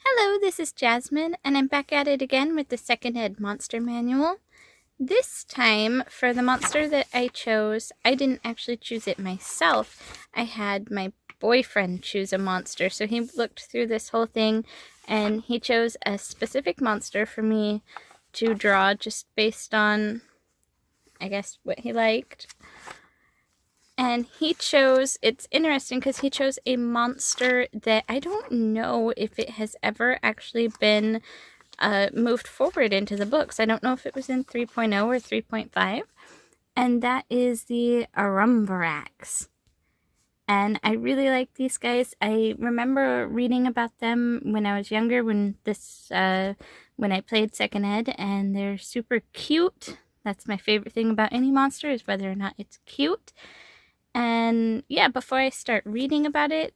Hello, this is Jasmine, and I'm back at it again with the Second Ed Monster Manual. This time, for the monster that I chose, I didn't actually choose it myself. I had my boyfriend choose a monster, so he looked through this whole thing, and he chose a specific monster for me to draw just based on, I guess, what he liked. And he chose, it's interesting because he chose a monster that I don't know if it has ever actually been moved forward into the books. I don't know if it was in 3.0 or 3.5. And that is the Aramborax. And I really like these guys. I remember reading about them when I was younger, when I played Second Ed, and they're super cute. That's my favorite thing about any monster, is whether or not it's cute. And yeah, before I start reading about it,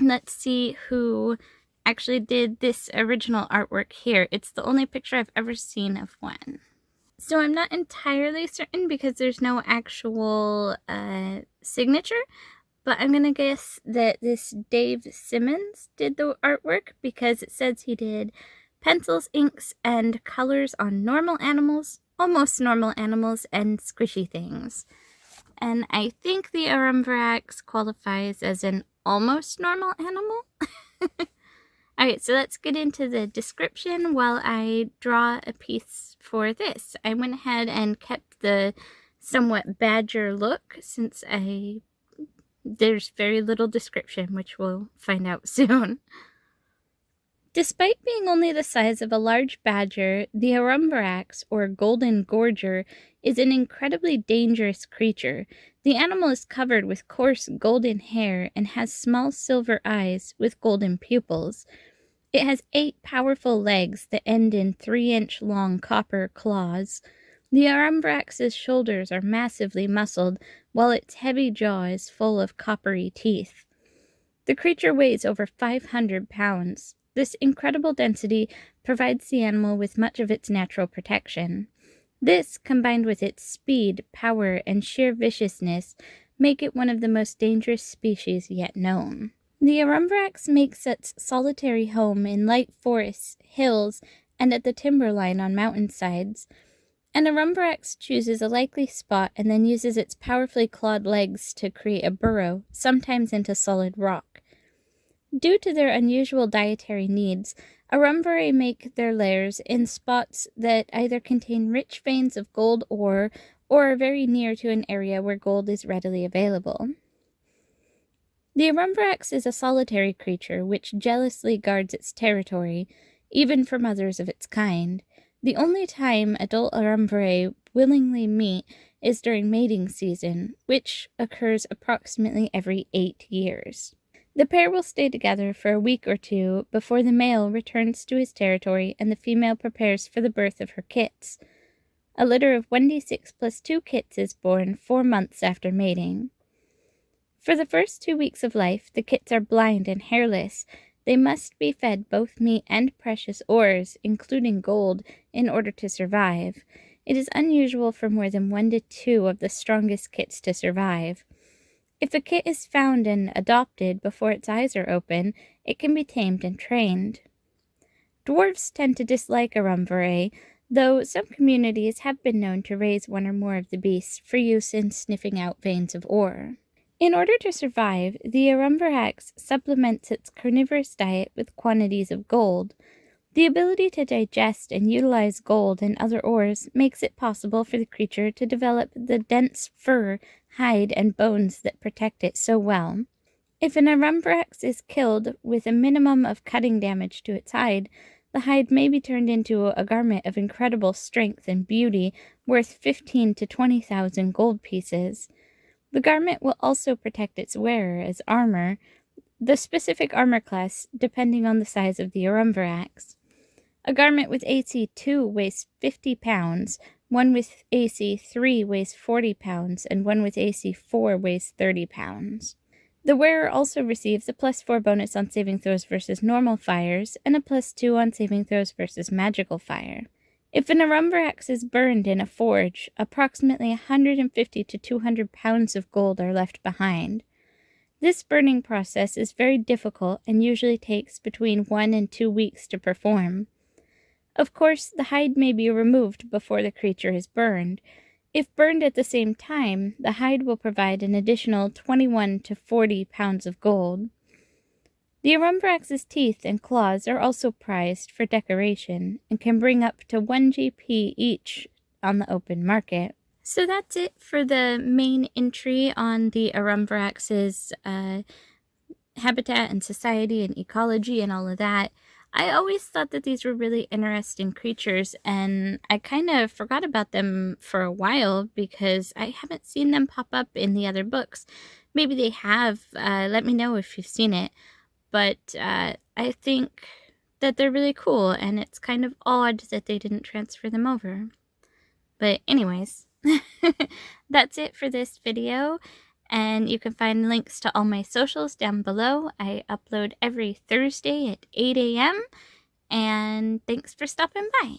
let's see who actually did this original artwork here. It's the only picture I've ever seen of one. So I'm not entirely certain because there's no actual signature, but I'm going to guess that this Dave Simmons did the artwork because it says he did pencils, inks, and colors on normal animals, almost normal animals, and squishy things. And I think the Arambrax qualifies as an almost normal animal. Alright, so let's get into the description while I draw a piece for this. I went ahead and kept the somewhat badger look since there's very little description, which we'll find out soon. Despite being only the size of a large badger, the Aramborax, or golden gorger, is an incredibly dangerous creature. The animal is covered with coarse golden hair and has small silver eyes with golden pupils. It has 8 powerful legs that end in 3-inch long copper claws. The Arambrax's shoulders are massively muscled, while its heavy jaw is full of coppery teeth. The creature weighs over 500 pounds. This incredible density provides the animal with much of its natural protection. This, combined with its speed, power, and sheer viciousness, make it one of the most dangerous species yet known. The Arambrax makes its solitary home in light forests, hills, and at the timberline on mountainsides. An Arambrax chooses a likely spot and then uses its powerfully clawed legs to create a burrow, sometimes into solid rock. Due to their unusual dietary needs, Arambrae make their lairs in spots that either contain rich veins of gold ore or are very near to an area where gold is readily available. The Arambrax is a solitary creature which jealously guards its territory, even from others of its kind. The only time adult Arambrae willingly meet is during mating season, which occurs approximately every 8 years. The pair will stay together for a week or two before the male returns to his territory and the female prepares for the birth of her kits. A litter of 1d6 plus 2 kits is born 4 months after mating. For the first 2 weeks of life, the kits are blind and hairless. They must be fed both meat and precious ores, including gold, in order to survive. It is unusual for more than 1 to 2 of the strongest kits to survive. If a kit is found and adopted before its eyes are open, it can be tamed and trained. Dwarves tend to dislike Arambrae, though some communities have been known to raise one or more of the beasts for use in sniffing out veins of ore. In order to survive, the Arambrax supplements its carnivorous diet with quantities of gold. The ability to digest and utilize gold and other ores makes it possible for the creature to develop the dense fur, hide, and bones that protect it so well. If an Arambrax is killed with a minimum of cutting damage to its hide, the hide may be turned into a garment of incredible strength and beauty worth 15 to 20,000 gold pieces. The garment will also protect its wearer as armor, the specific armor class depending on the size of the Arambrax. A garment with AC 2 weighs 50 pounds, one with AC 3 weighs 40 pounds, and one with AC 4 weighs 30 pounds. The wearer also receives a +4 bonus on saving throws versus normal fires, and a +2 on saving throws versus magical fire. If an Arambrax is burned in a forge, approximately 150 to 200 pounds of gold are left behind. This burning process is very difficult and usually takes between 1 and 2 weeks to perform. Of course, the hide may be removed before the creature is burned. If burned at the same time, the hide will provide an additional 21 to 40 pounds of gold. The Arambrax's teeth and claws are also prized for decoration and can bring up to 1 GP each on the open market. So that's it for the main entry on the Arambrax's habitat and society and ecology and all of that. I always thought that these were really interesting creatures, and I kind of forgot about them for a while because I haven't seen them pop up in the other books. Maybe they have. Let me know if you've seen it. But I think that they're really cool, and it's kind of odd that they didn't transfer them over. But anyways, that's it for this video. And you can find links to all my socials down below. I upload every Thursday at 8 a.m. And thanks for stopping by.